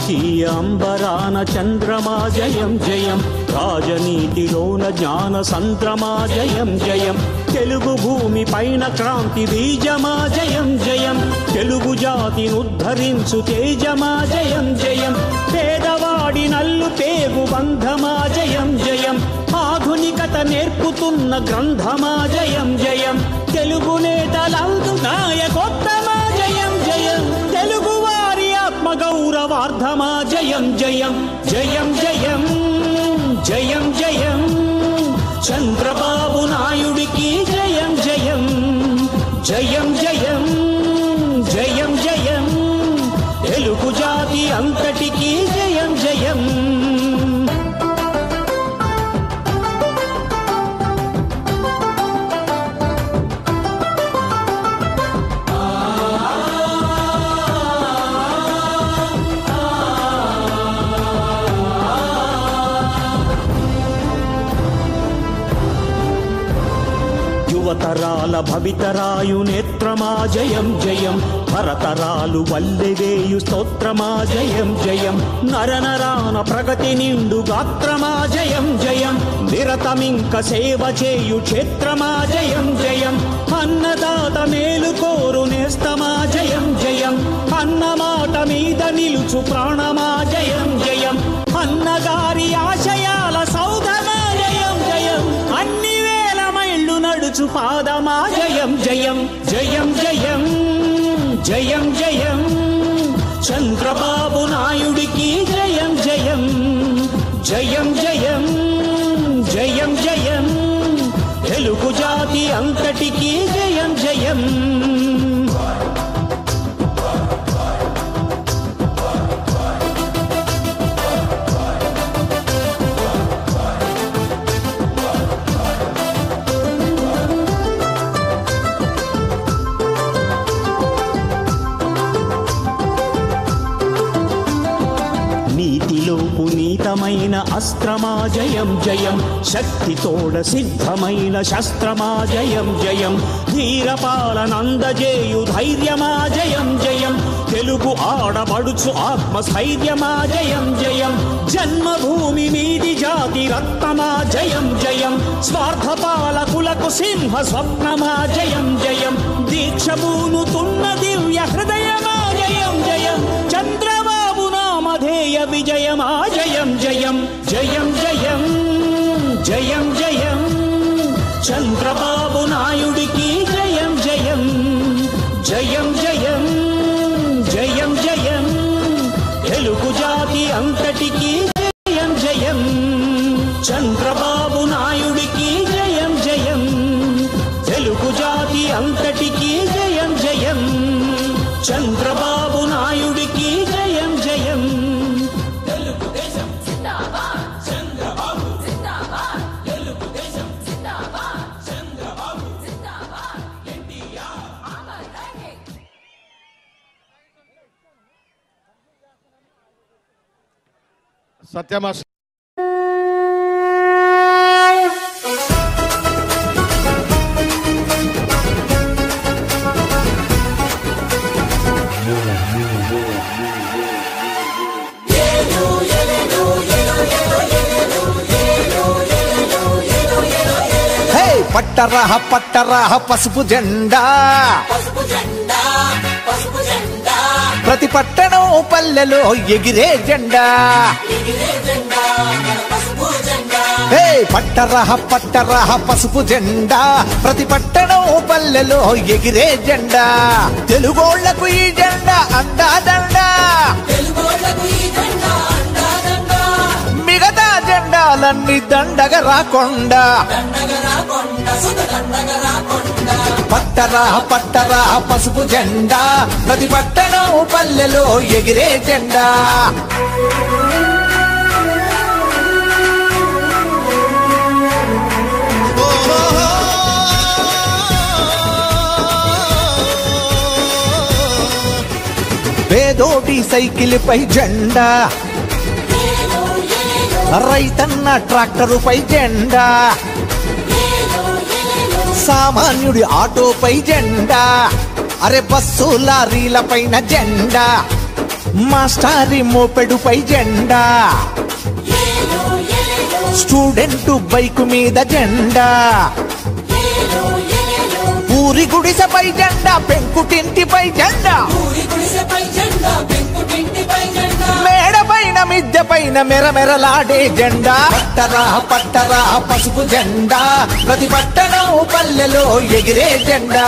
దేశీయ అంబరాన చంద్రమా జయం జయం, రాజనీతిలోన జ్ఞాన సంద్రమా జయం జయం, తెలుగు భూమి పైన క్రాంతి బీజమా జయం జయం, తెలుగు జాతిని ఉద్ధరించు తేజమా జయం జయం, పేదవాడి నల్లు పేగు బంధమా జయం జయం, ఆధునికత నేర్పుతున్న గ్రంథమా జయం జయం, తెలుగు నేతలందు నాయకోత్తమా జయం జయం, తెలుగు వారి ఆత్మ గౌరవార్థమా జయం జయం జయం జయం జయం జయం, చంద్రబాబు నాయుడికి జయం జయం జయం జయం జయం జయం, తెలుగు జాతి అంతటికి జయం జయం. యువతరాల భవితరాయు నేత్రమా జయం జయం, భరతరాలు వల్లెవేయు స్తోత్రమా జయం జయం, నరనరాన ప్రగతి నిండు గాత్రమా జయం జయం, నిరతమింక సేవ చేయు క్షేత్రమా జయం జయం, అన్నదాత మేలు కోరు నేస్తమా జయం జయం, అన్నమాట మీద నిలుచు ప్రాణమా జయం జయం, అన్నగారి ఆశయాల సౌధమా జయం జయం, అన్ని నడుచు పాదమా జయం జయం జయం జయం జయం జయం, చంద్రబాబు నాయుడికి జయం జయం జయం జయం జయం జయం, తెలుగు జాతి అంతటికి జయం జయం. నీతిలో పునీతమైన అస్త్రమా జయం జయం, శక్తితోడ సిద్ధమైన శస్త్రమా జయం జయం, ధీరపాలనందజేయు ధైర్యమా జయం జయం, తెలుగు ఆడబడుచు ఆత్మస్థైర్యమా జయం జయం, జన్మభూమి మీది జాతి రత్నమా జయం జయం, స్వార్థపాలకులకు సింహ స్వప్నమా జయం జయం, దీక్షభూనుతున్న దివ్య హృదయమా జయం జయం, చంద్రబాబు నామధేయ విజయమా జయం జయం జయం జయం జయం జయం, చంద్రబాబు నాయుడికి జయం జయం జయం జయం జయం జయం, తెలుగు జాతి అంతటికి జయం జయం, చంద్రబాబు నాయుడికి జయం జయం, తెలుగు జాతి అంతటికి జయం జయం, చంద్రబాబు నాయుడికి జయం జయం. తెలుగుదేశం జిందాబాద్, చంద్రబాబు జిందాబాద్, తెలుగుదేశం జిందాబాద్, చంద్రబాబు జిందాబాద్, ఎన్టీఆర్ అమర్ రహే. సత్యమా పట్టరహ పట్టరహ పసుపు జెండా, ప్రతి పట్టణం పల్లెలో ఎగిరే జెండా, హే పట్టరహ పట్టరహ పసుపు జెండా, ప్రతి పట్టణం పల్లెలో ఎగిరే జెండా, తెలుగోళ్లకు ఈ జెండా అందాదండా, మిగతా జెండాలన్నీ దండగ రాకుండా, పట్టరా పట్టరా పసుపు జెండా, ప్రతి పట్టణం పల్లెలో ఎగిరే జెండా. పేదోటి సైకిల్ పై జెండా, రైతన్న ట్రాక్టరు పై జెండా, సామాన్యుడి ఆటోపై జెండా, అరే బస్సు లారీల పైన జెండా, మాస్టారి మోపెడుపై జెండా, స్టూడెంట్ బైకు మీద జెండా, ఊరి గుడిసెపై జెండా, పెంకుటింటిపై జెండా, మేడ పైన మిద్దె పైన మెరమెరలాడే జెండా. పట్టరా పట్టరా పసుపు జెండా, ప్రతి పట్టణం పల్లెలో ఎగిరే జెండా.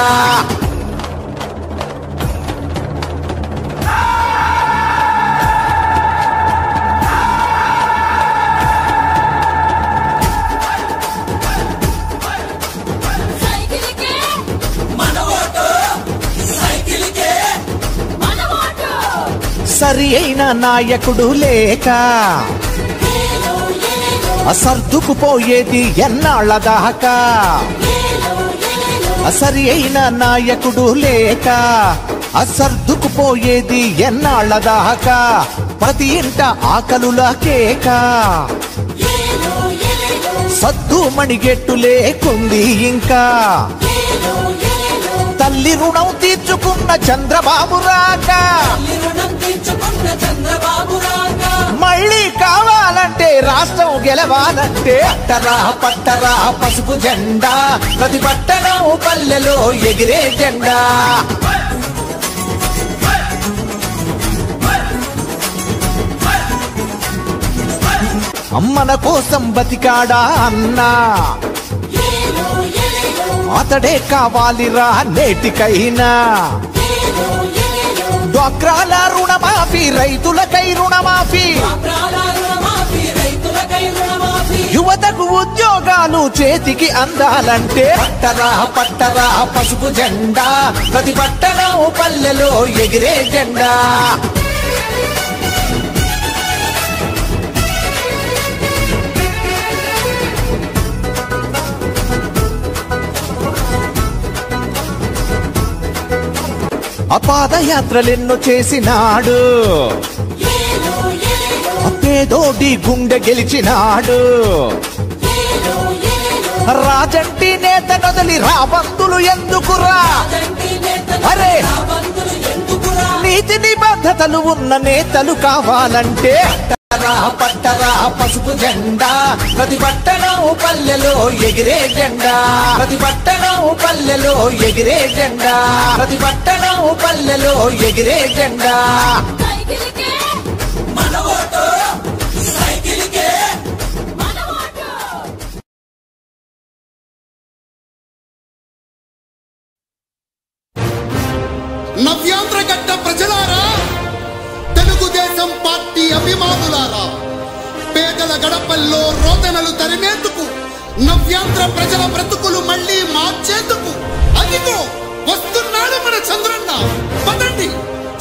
సరి అయిన నాయకుడు లేక సర్దుకుపోయేది ఎన్నాళ్ళ దాకా. సరి అయిన నాయకుడు లేక సర్దుకుపోయేది ఎన్నాళ్ళ దాకా. ప్రతి ఇంట ఆకలుల కేక, సద్దు మణిగెట్టు లేకుంది ఇంకా. తల్లి రుణం తీర్చుకున్న చంద్రబాబు రాక, మళ్ళీ కావాలంటే రాష్ట్రం గెలవాలంటే పట్టరా పట్టరా పసుపు జెండా, ప్రతి పట్టణం పల్లెలో ఎగిరే జెండా. అమ్మన కోసం బతికాడా అన్నా, అతడే కావాలిరా నేటికైనా. డ్వాక్రాల రుణమాఫీ, రైతులకై రుణమాఫీ, యువతకు ఉద్యోగాలు చేతికి అందాలంటే పట్టరా పట్టరా పసుపు జెండా, ప్రతి పట్టణం పల్లెలో ఎగిరే జెండా. పాదయాత్రలెన్నో చేసినాడు, పేదోడి గుండె గెలిచినాడు. రాజంటి నేత నొదలి రాబందులు ఎందుకురా, అరే నీతి నిబద్ధతలు ఉన్న నేతలు కావాలంటే పట్టరా పట్టరా పసుపు జెండా, ప్రతి పట్టణం పల్లెలో ఎగిరే జెండా. ప్రతి పట్టణం పల్లెలో ఎగిరే జెండా, ప్రతి పట్టణం పల్లెలో ఎగిరే జెండా. నవ్యాంధ్ర గడ్డ ప్రజలారా, తెలుగుదేశం పార్టీ అభిమానులారా, పేదల గడపల్లో రోదనలు తరిమేందుకు, నవ్యాంధ్ర ప్రజల బ్రతుకులు మళ్లీ మార్చేందుకు అదిగో వస్తున్నాడు మన చంద్రన్న. పదండి,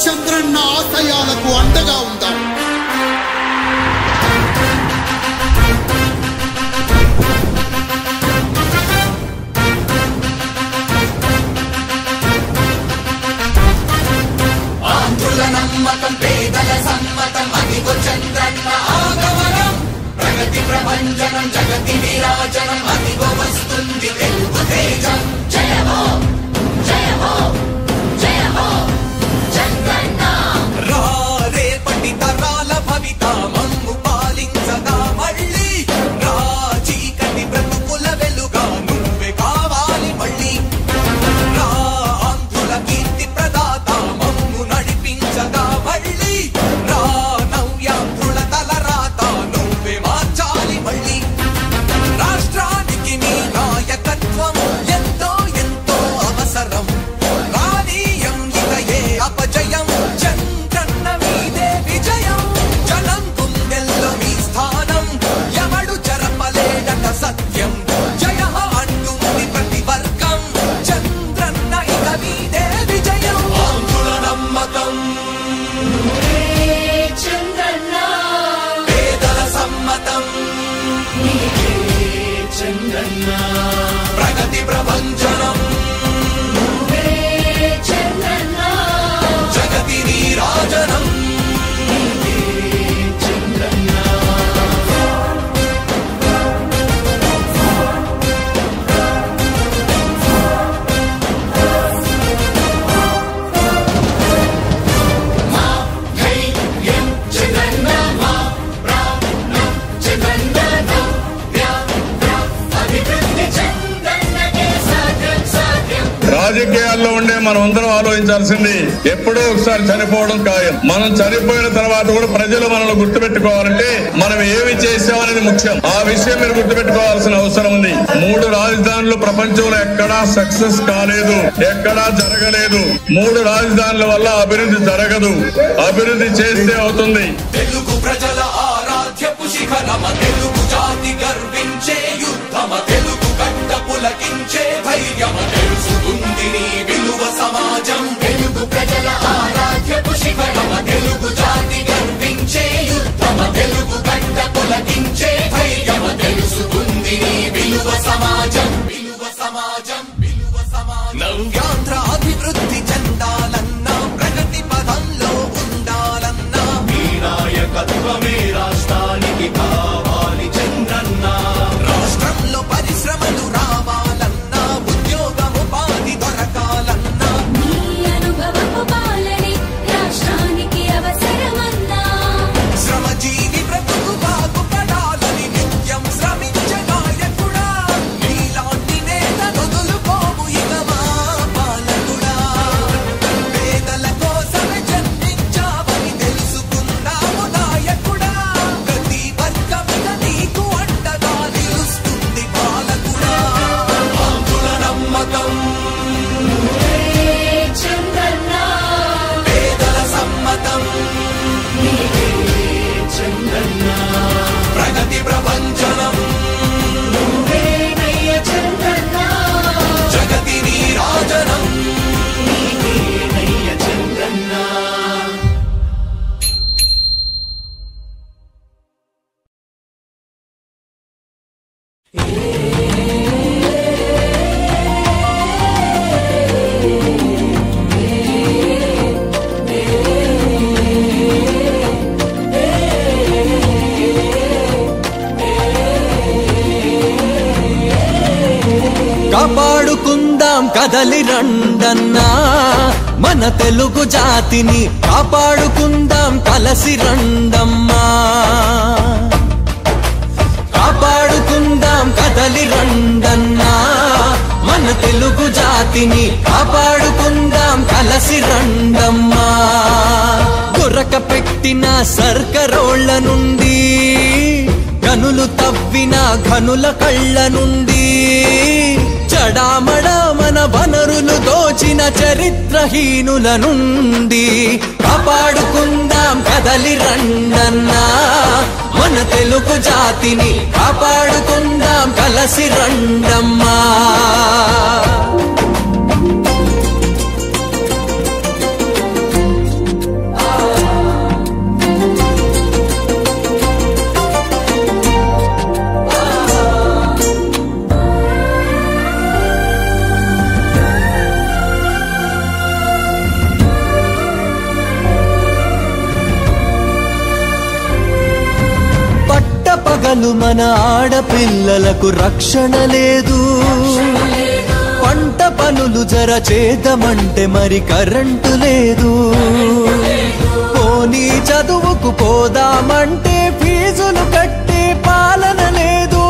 చంద్రన్న ఆశయాలకు అండగా ఉందాం. నమ్మకం పేదల సమ్మతం, అదిగో చంద్రన్న ఆగమనం. ప్రగతి ప్రభంజనం, జగతి విరాజనం, అదిగో వస్తుంది తెలుగు తేజం. జయ హో జయ హో జయ హో చంద్రన్న. రేపటి తరాల భవిత మమ్ము పాలించగా మళ్ళీ, చీకటి బ్రతుకుల వెలుగా నువ్వే కావాలి మళ్ళీ. ఆంధ్రుల కీర్తి ప్రదాత మమ్ము నడిపించగా మళ్ళీ, నవ్యాంధ్రుల తలరాత నువ్వే మార్చాలి మళ్ళీ. రాష్ట్రానికి నీ నాయకత్వం ఎంతో ఎంతో అవసరం. రానీయం ఇక ఏ అపజయం, చంద్రన్న మీదే విజయం. జనం గుండెల్లో మీ స్థానం, ఎవడు జరపలేడట సత్యం. జయ అంటుంది ప్రతి వర్గం, చంద్రన్న ఇక మీదే విజయం. ఆంధ్రుల నమ్మకం చంద్రన్న, పేదల సమ్మతం చంద్రన్న, ప్రగతి ప్రభంజనం చంద్రన్న, జగతి నీరాజనం చంద్రన్న. రాజకీయాల్లో ఉండే మనం అందరం ఆలోచించాల్సింది ఎప్పుడో ఒకసారి చనిపోవడం ఖాయం. మనం చనిపోయిన తర్వాత కూడా ప్రజలు మనల్ని గుర్తుపెట్టుకోవాలంటే మనం ఏమి చేసామనేది ముఖ్యం. ఆ విషయం మీరు గుర్తుపెట్టుకోవాల్సిన అవసరం ఉంది. 3 రాజధానులు ప్రపంచంలో ఎక్కడా సక్సెస్ కాలేదు, ఎక్కడా జరగలేదు. 3 రాజధానుల వల్ల అభివృద్ధి జరగదు. అభివృద్ధి చేస్తే అవుతుంది. తెలుగు ప్రజల ఆరాధ్యపు శిఖరమ, తెలుగు జాతి గర్వించే యుద్ధమ, తెలుగు గడ్డ పులకించే ధైర్యమ, తెలుసుకుంది నీ విలువ సమాజం. తెలుగు ప్రజల ఆరాధ్యపు శిఖరమ, తెలుగు జాతి గర్వించే యుద్ధమ, తెలుగు గడ్డ పులకించే ధైర్యమ, తెలుసుకుంది నీ విలువ సమాజం. విలువ సమాజం, విలువ సమాజం. నవ్యాంధ్ర అభివృద్ధి చెందాలన్నా, ప్రగతి పదంలో ఉండాలన్నా, మీ నాయకత్వమే రాష్ట్రానికి కావాలి చంద్రన్న. రాష్ట్రంలో పరిశ్రమలు రావాలన్నా, ఉద్యోగము ఉపాధి దొరకాలన్నా, మీ అనుభవపు పాలనే రాష్ట్రానికి అవసరమన్నా. శ్రమజీవి బ్రతుకు బాగుపడాలని నిత్యం శ్రమించే నాయకుడా, నీలాంటి నేత వదులుకోము ఇక మా పాలకుడా. పేదల కోసమే జన్మించావని తెలుసుకున్నావు నాయకుడా, ప్రతి వర్గమిక నీకు అండగా నిలుస్తుంది పాలకుడా. ఆంధ్రుల నమ్మకం చంద్రన్న పేదల సమ్మతం, చంద్రన్న ప్రగతి ప్రపంచనం, నువ్వేనయ్య చంద్రన్న, జగతి నీరాజనం. నీవేనయ్య చంద్రన్న. కాపాడుకుందాం కదలి రండన్నా, మన తెలుగు జాతిని కాపాడుకుందాం కలసి రండమ్మా. కాపాడుకుందాం కదలి రండన్నా, మన తెలుగు జాతిని కాపాడుకుందాం కలసి రండమ్మా. దొరక పెట్టిన సర్కరోళ్ళ నుండి, గనులు తవ్విన ఘనుల కళ్ళ నుండి, చడామడా మన వనరులు దోచిన చరిత్రహీనుల నుండి కాపాడుకుందాం కదలి రండన్నా, మన తెలుగు జాతిని కాపాడుకుందాం కలసి రండమ్మా. పగలు మన ఆడపిల్లలకు రక్షణ లేదు, పంట పనులు జర చేద్దామంటే మరి కరెంటు లేదు, పోనీ చదువుకు పోదామంటే ఫీజులు కట్టే పాలన లేదు.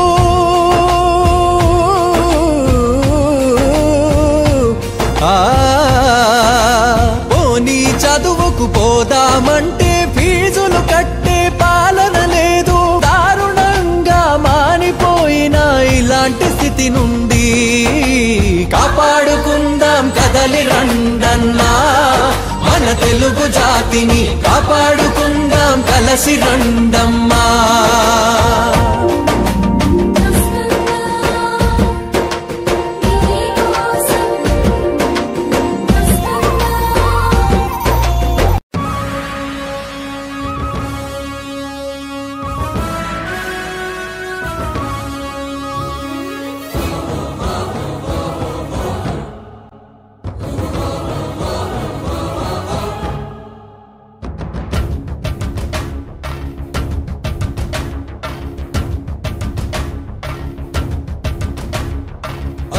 పోనీ చదువుకు పోదామంటే ఫీజులు కట్టే పాలన లేదు. దారుణంగా మానిపోయిన ఇలాంటి స్థితి నుండి కాపాడుకుందాం కదలి రండన్నా, మన తెలుగు జాతిని కాపాడుకుందాం కలసి రండమ్మా.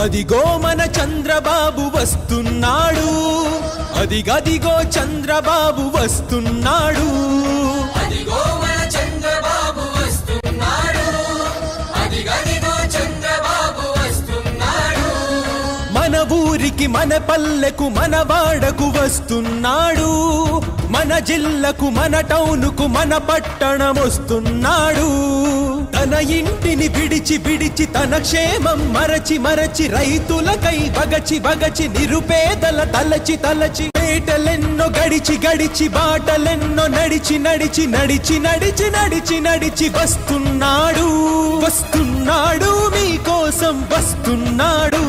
అదిగో మన చంద్రబాబు వస్తున్నాడు, అదిగదిగో చంద్రబాబు వస్తున్నాడు, అదిగో మన చంద్రబాబు వస్తున్నాడు, అదిగదిగో చంద్రబాబు వస్తున్నాడు. మన ఊరికి ఇంటికి మన పల్లెకు మన వాడకు వస్తున్నాడు, మన జిల్లకు మన టౌనుకు మన పట్టణం వస్తున్నాడు. తన ఇంటిని విడిచి విడిచి తన క్షేమం మరచి మరచి రైతులకై బగచి బగచి నిరుపేదల తలచి తలచి పేటలెన్నో గడిచి గడిచి బాటలెన్నో నడిచి నడిచి నడిచి నడిచి నడిచి నడిచి వస్తున్నాడు వస్తున్నాడు మీకోసం వస్తున్నాడు.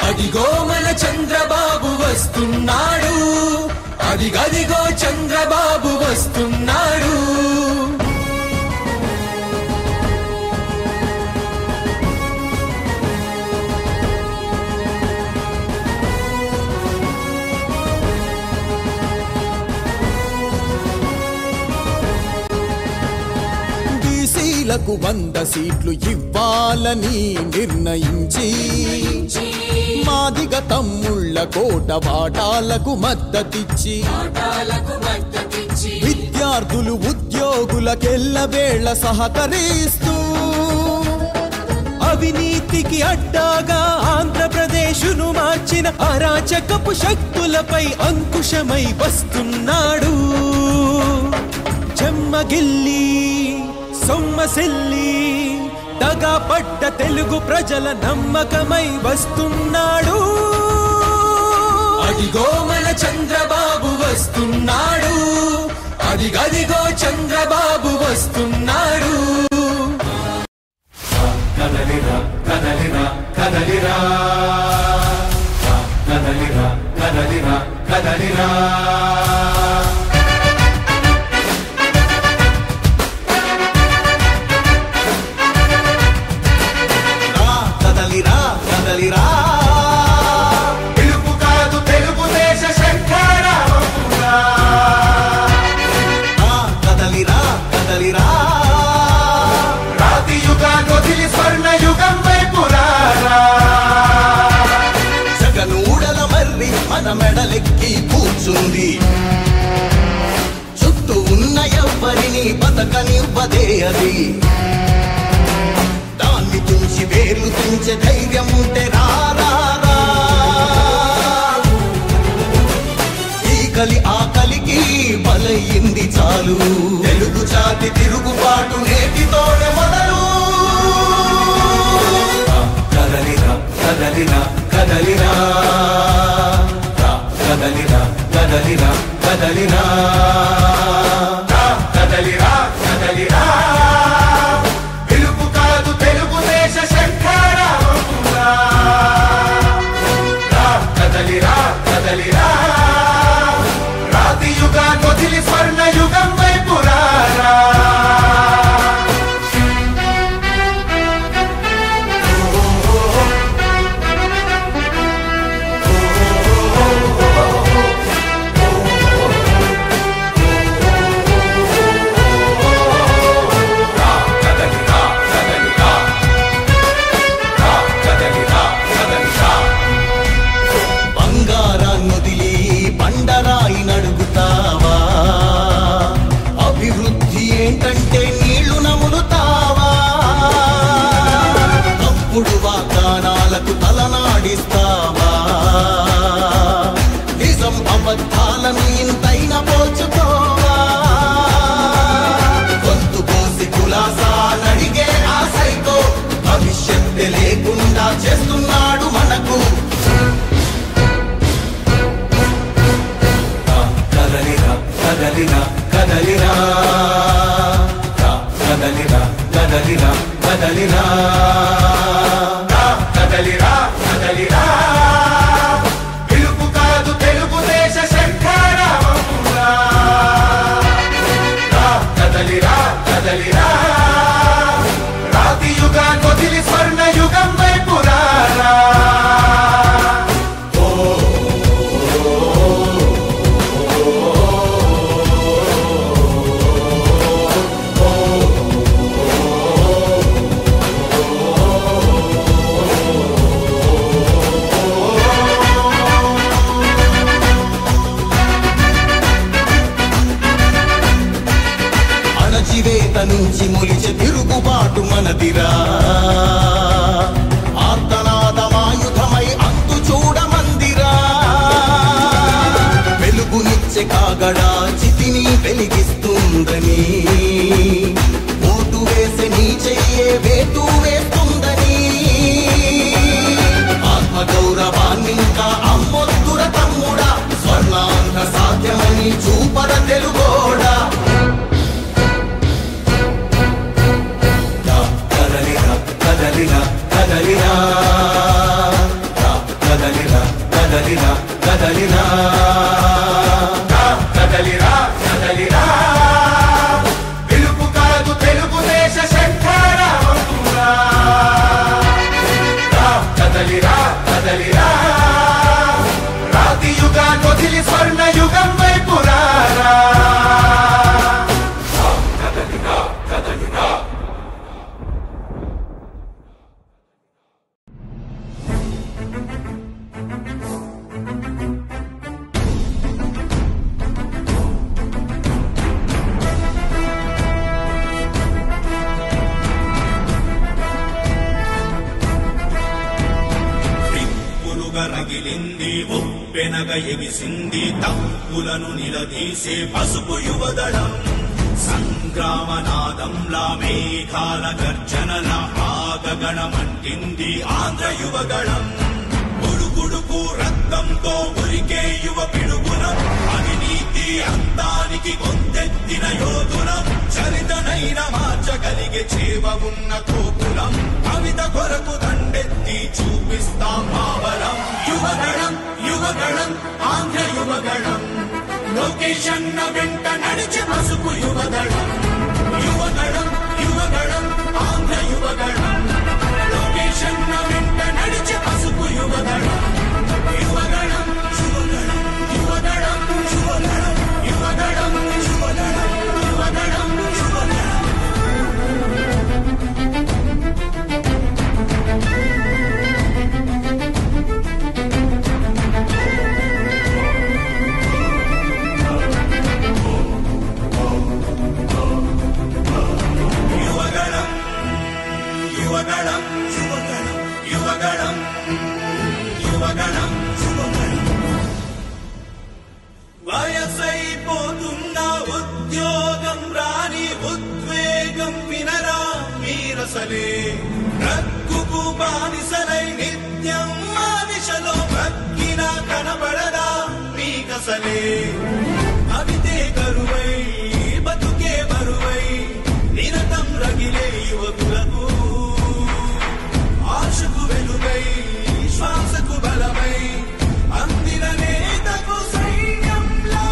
అదిగో మన చంద్రబాబు వస్తున్నాడు, అదిగదిగో చంద్రబాబు వస్తున్నాడు. బీసీలకు 100 సీట్లు ఇవ్వాలని నిర్ణయించి మాదిగ తమ్ముళ్ళ కోట వాటాలకు మద్దతిచ్చి విద్యార్థులు ఉద్యోగులకెల్లవేళ సహకరిస్తూ అవినీతికి అడ్డాగా ఆంధ్రప్రదేశును మార్చిన అరాచకపు శక్తులపై అంకుశమై వస్తున్నాడు. చెమ్మగిల్లి సొమ్మసిల్లి దగా పడ్డ తెలుగు ప్రజల నమ్మకమై వస్తున్నాడు. అదిగో మన చంద్రబాబు వస్తున్నాడు, అదిగదిగో చంద్రబాబు వస్తున్నాడు. కదలిరా కదలిరా కదలిరా కదలిరా కదలిరా కదలిరా కదలిరా కదలిరా పిలుపు కాదు తెలుగుదేశ శంఖారావమురా. కదలిరా కదలిరా రాతి యుగాన్ని వదిలి స్వర్ణ యుగం వైపు రారా. జగనూడల మర్రి మన మెడలెక్కి కూర్చుంది, చుట్టూ ఉన్న ఎవ్వరిని బతకనివ్వదే అది. దాన్ని తుంచి వేర్లు తుంచే ధైర్యం ఉంటే రారా. ఈ కలి ఆకలికి బలయింది చాలు, తెలుగు జాతి తిరుగుబాటు నేటితోనే మొదలు. కదలిరా కదలిరా కదలిరా కదలిరా కదలిరా కదలిరా కదలిరా కదలిరా పిలుపు కాదు తెలుగుదేశ శంఖారావమురా. కదలిరా కదలిరా రాతి యుగాన్ని వదిలి స్వర్ణ యుగం వైపు రారా. బంగారాన్నొదిలి బండరాయి నడుగుతావా, అభివృద్ధి ఏంటంటే నీళ్లు నములుతావా, తప్పుడు వాగ్దానాలకు తలనాడిస్తావా, నిజం అబద్ధాలను ఇంతైనా పోల్చుకోవా, గొంతు కోసి కులాసా నడిగే ఆశైతో భవిష్యత్తు లేకుండా చేస్తున్నాడు మనకు. కదలిరా కదలిరా కదలిరా కదలిరా కదలిరా కదలిరా కదలిరా కదలిరా పిలుపు కాదు తెలుగుదేశ శంఖారావమురా. కదలిరా కదలిరా రాతి యుగాన్ని వదిలి స్వర్ణ యుగం వైపు రారా. అణచివేత నుంచి మొలిచే తిరుగుబాటు మనదిరా, ఆర్తనాదమాయుధమై అంతు చూడమంది మనుగడా చితిని వెలిగిస్తుందని, ఓటు వేసి నీ చెయ్యే వేటు వేస్తుందని, ఆత్మగౌరవాన్నింకా అమ్మొద్దుర తమ్ముడా, స్వర్ణాంధ్ర సాధ్యమని చూపర తెలుగోడా. కదలిరా కదలిరా కదలిరా కదలిరా కదలిరా కదలిరా కదలిరా కదలిరా పిలుపు కాదు తెలుగుదేశ శంఖారావంతురా. కదలిరా కదలిరా రాతి యుగాన్ని వదిలి స్వర్ణ యుగం వైపు రారా. కదలిరా కదలిరా రగిలింది ఉప్పెనగ ఎగిసింది తప్పులను నిలదీసే పసుపు యువదళం. సంగ్రామనాదంలా మేఘాల గర్జనల ఆగగణమంటింది ఆంధ్ర యువగళం. గుడుగుడుకు రక్తంతో ఉరికే యువ పిడుగులం, అవినీతి అంతానికి గొంతెత్తిన యోధులం. చరితనైన మార్చగలిగే చేవ ఉన్న కోపులం, కవిత కొరకు దండెత్తి చూపిస్తాం మావలం. యువగళం యువగళం ఆంధ్ర యువగళం, లొకేషన్ వెంట నడిచే పసుపు యువదళం. యువగళం యువగళం ఆంధ్ర యువగళం, లొకేషన్ వెంట నడిచే పసుపు యువదళం. యువగళం యువగళం యువగళం యువగళం యువగళం యువగళం యువగళం యువగళం. యువగళం యువగళం యువగళం యువగళం యువగళం. వయసైపోతున్న ఉద్యోగం రాని ఉద్వేగం వినరా మీరసలే, రక్కుకు బానిసలై నిత్యం ఆ దిశలో బ్రక్కినా కనబడరా మీకసలే. అవితే కరువై బతుకే బరువై నిరతం రగిలే యువకులకు, ఆశకు వెలుగై శ్వాసకు బలమై అందిన నేతకు సైన్యంలా.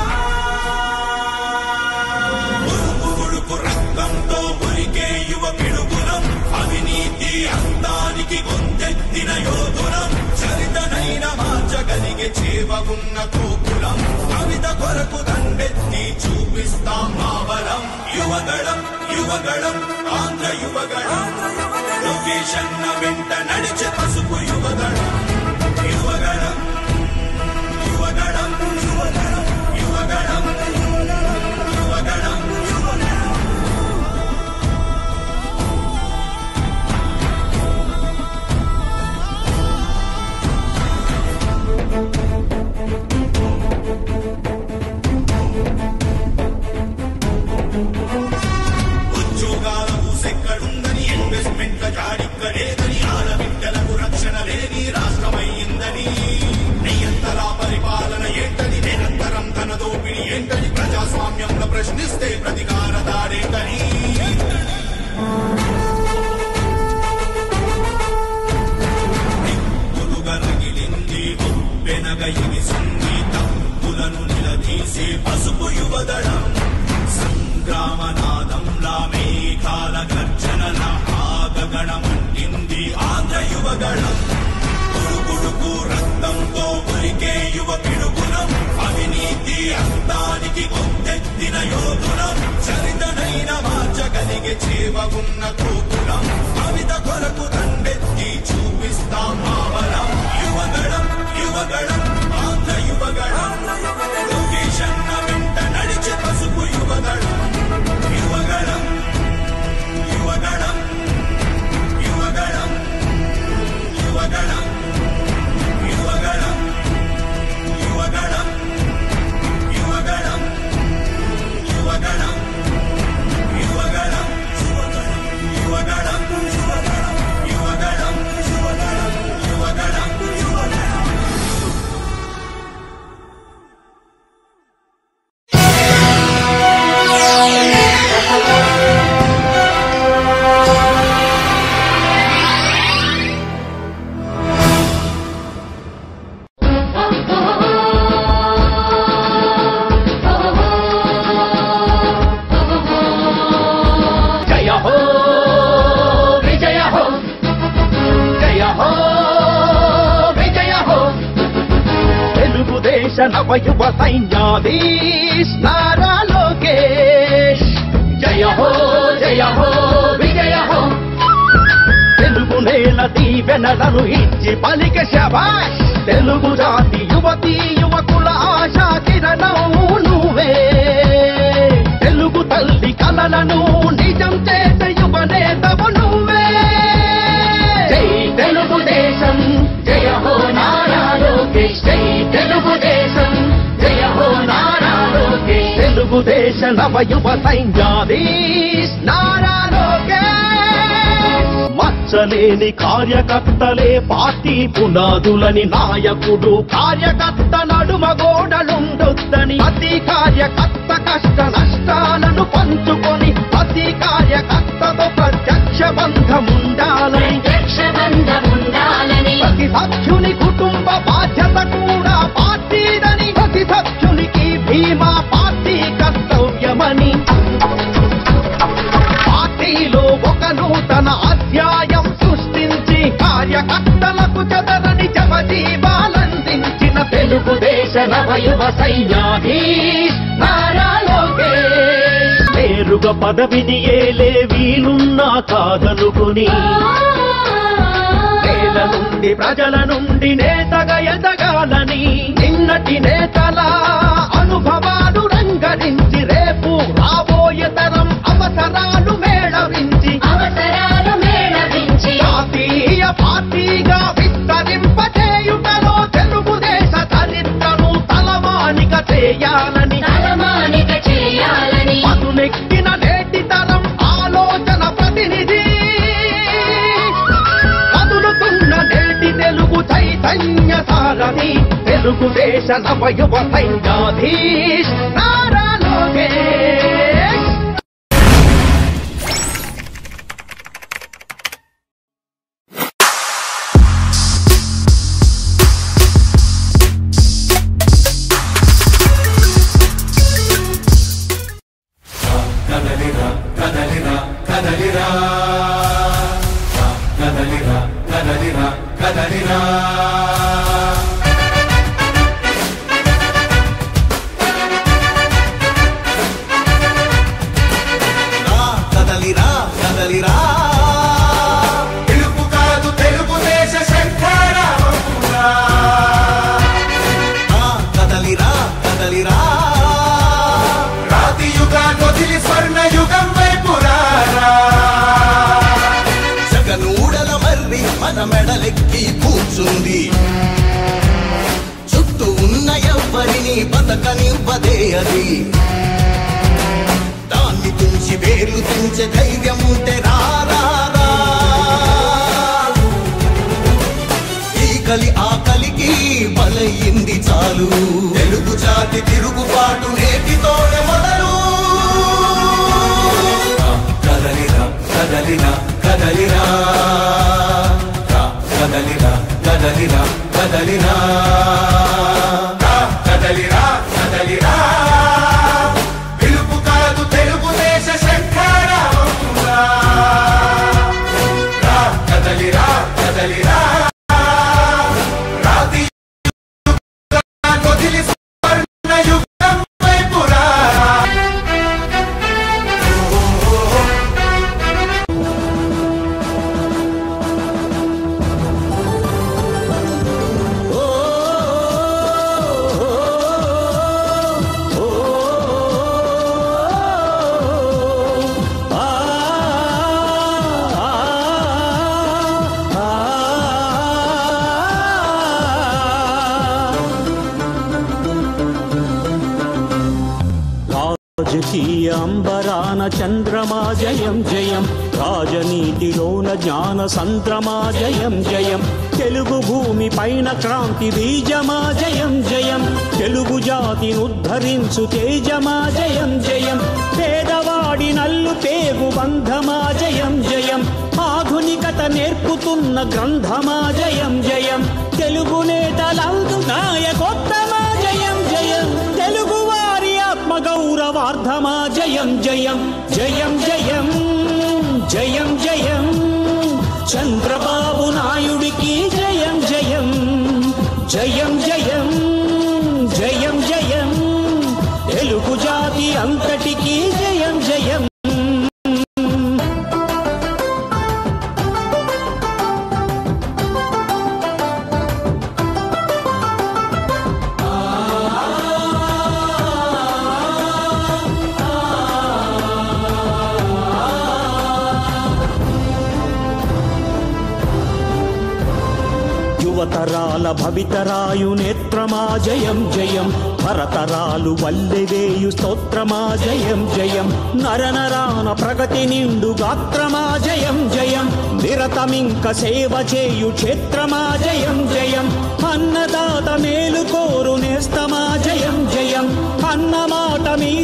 ఉడుకు రక్తంతో ఉరికే యువ పిడుగులం, అవినీతి అంతానికి గొంతెత్తిన యోధులం. చరితనైన మార్చగలిగే చేవ ఉన్న కోపులం, కవిత కొరకు దండెత్తి చూపిస్తాం మావలం. యువగళం యువగళం ఆంధ్ర యువగళం, లొకేషన్ వెంట నడిచే పసుపు యువగళం. యువగళం యువగళం యువగళం యువగళం యువగళం యువగళం. ఉద్యోగాల ఊసెక్కడుందని, ఇన్వెస్ట్మెంట్ల జాడిక్కలేదని, ఆడబిడ్డలకు రక్షణ లేని రాష్ట్రమయ్యిందని, నియంతలా పరిపాలన ఏంటని, నిరంతరం తన దోపిడి ఏంటని, ప్రజాస్వామ్యంలో ప్రశ్నిస్తే ప్రతికార దాడేంటని. రగిలింది ఉప్పెనగ ఎగిసింది తప్పులను నిలదీసే పసుపు యువదళం. సంగ్రామనాదంలా మేఘాల గర్జనల ఆగగణమంటింది ఆంధ్ర యువగళం. గుడుగుడుకు రక్తంతో ఉరికే యువ పిడుగులం, అవినీతి అంతానికి గొంతెత్తిన యోధులం. చరితనైన మార్చగలిగే చేవ ఉన్న కోపులం, కవిత కొరకు దండెత్తి చూపిస్తాం మావలం. యువగళం యువగళం ఆంధ్ర యువగళం, లొకేషన్ వెంట నడిచే పసుపు యువగళం. యువగళం యువగళం యువగళం యువగళం యువగళం యువగళం యువగళం నవయువ సైన్యాధీశ్ నారా లోకేష్ జయ హో విజయ హో తెలుగు నేల దీవెనలను ఇచ్చి పలికే శభాష్ తెలుగు జాతి యువతీ యువకుల ఆశా కిరణం నువ్వే తెలుగు తల్లి కలలను నిజం చేసే యువ నేతవు నువ్వే జై తెలుగుదేశం జయ హో నారా లోకేష్ జై తెలుగుదేశం జయ హో నారా లోకేష్ తెలుగుదేశ నవయువ సైన్యాధీశ్ నారా లోకేష్ మచ్చలేని కార్యకర్తలే పార్టీ పునాదులని నాయకుడు కార్యకర్త నడుమ గోడలుండొద్దని ప్రతి కార్యకర్త కష్ట నష్టాలను పంచుకొని ప్రతి కార్యకర్తతో ప్రత్యక్ష బంధముండాలని ప్రతి సభ్యుని కుటుంబ బాధ్యత కూడా పార్టీదని ప్రతి సభ్యునికి భీమా పార్టీ కర్తవ్యమని పార్టీలో ఒక నూతన అధ్యాయం సృష్టించి కార్యకర్తలకు చెదరని జవజీవాలందించిన తెలుగుదేశ నవయువ సైన్యాధీశ్ నారా లోకేష్ నేరుగా పదవిని ఏలే వీలున్నా కాదనుకుని నేల నుండి ప్రజల నుండి నేతగా ఎదగాలని నిన్నటి నేతల అనుభవాలు రంగరించి రేపు రాబోయే తరం అవసరాలు మేళవించి జాతీయ పార్టీగా విస్తరింపచేయుటలో తెలుగుదేశ చరిత్రను తలమానిక చేయాలని పదునెక్కిన నేటి తరం ఆలోచన ప్రతినిధి కదులుతున్న నేటి తెలుగు చైతన్య సారథి తెలుగుదేశ నవయువ సైన్యాధీశ్ నారా లోకేష్ పిలుపు కాదు తెలుగుదేశ శంఖారావమురా రాతి యుగాన్ని వదిలి స్వర్ణ యుగం వైపు రారా జగనూడల మర్రి మన మెడలెక్కి కూర్చుంది చుట్టూ ఉన్న ఎవ్వరిని బతకనివ్వదే అది దాన్ని తుంచి వేర్లు తెంచే ధైర్యం ఉంటే రారా ఈ కలి ఆకలికి బలయింది చాలు తెలుగు జాతి తిరుగుబాటు నేటితోనే మొదలు కదలిరా కదలిరా కదలిరా కదలిరా కదలిరా కదలిరా కదలిరా కదలిరా పిలుపు కాదు తెలుగుదేశ శంఖారావమురా కదలిరా కదలిరా రాతి యుగాన్ని వదిలి స్వర్ణ యుగం వైపు రారా రాజకీయ అంబరాన చంద్రమా జయం జయం రాజనీతిలోన జ్ఞాన సంద్రమా జయం జయం తెలుగు భూమి పైన క్రాంతి బీజమా జయం జయం తెలుగు జాతిని ఉద్ధరించు తేజమా జయం జయం పేదవాడి నల్లు పేగు బంధమా జయం జయం ఆధునికత నేర్పుతున్న గ్రంథమా జయం జయం తెలుగు నేతలందు నాయకోత్తమా జయం జయం తెలుగు వారి ఆత్మగౌరవార్థమా జయం జయం జయం జయం జయం జయం చంద్రబాబు నాయుడికి జయం జయం జయం జయం జయం యువతరాల భవితరాయు నేత్రమా జయం జయం భరతరాలు వల్లెవేయు స్తోత్రమా జయం జయం నరనరాన ప్రగతి నిండు గాత్రమా జయం జయం నిరతమింక సేవ చేయు క్షేత్రమా జయం జయం అన్నదాత మేలు కోరు నేస్తమా జయం జయం అన్నమాట మీ